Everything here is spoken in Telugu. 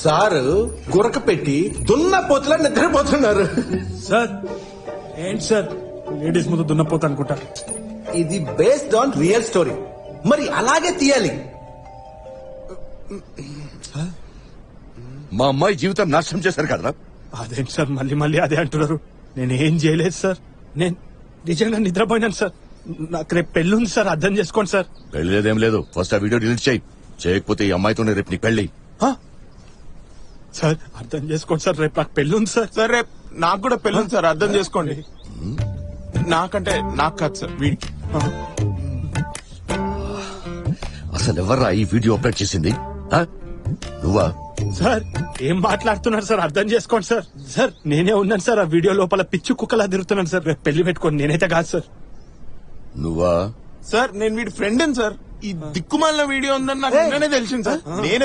సారు గురక పెట్టి దున్నపోతులా నిద్రపోతున్నారు. సార్ ఏంటి సార్ లేడీస్ ముందు దున్నపోతా అనుకుంటా. ఇది బేస్డ్ ఆన్ రియల్ స్టోరీ, మరి అలాగే తీయాలి. మా అమ్మాయి జీవితం నాశనం చేశారు కదరా. అదేంటి సార్ మళ్ళీ మళ్ళీ అదే అంటున్నారు. నేను ఏం చేయలేదు సార్, నేను నిజంగా నిద్రపోయినాను సార్. నాకు రేపు పెళ్లి ఉంది సార్, అర్థం చేసుకోండి సార్. పెళ్లి లేదేం లేదు, ఫస్ట్ ఆ వీడియో డిలీట్ చేయి. చేయకపోతే ఈ అమ్మాయితోనే రేపు నీ పెళ్లి. సార్ అర్థం చేసుకోండి సార్, రేపు నాకు పెళ్లి ఉంది సార్. సార్ రేపు నాకు కూడా పెళ్ళి ఉంది సార్, అర్థం చేసుకోండి. నాకంటే నాకు కాదు సార్, వీడికి. అసలు ఎవర్రా ఈ వీడియో అప్లోడ్ చేసింది? ఆ? నువ్వా? సార్ ఏం మాట్లాడుతున్నారు సార్, అర్థం చేసుకోండి సార్. సార్ నేనే ఉన్నాను సార్, ఆ వీడియో లోపల పిచ్చి కుక్కలా తిరుగుతున్నాను సార్. రేపు పెళ్లి పెట్టుకోండి, నేనైతే కాదు సార్. నువ్వా? సార్ నేను వీడి ఫ్రెండ్ సార్. ఈ దిక్కుమాలిన వీడియో ఉందని నాకు నిన్ననే తెలిసింది సార్. నేను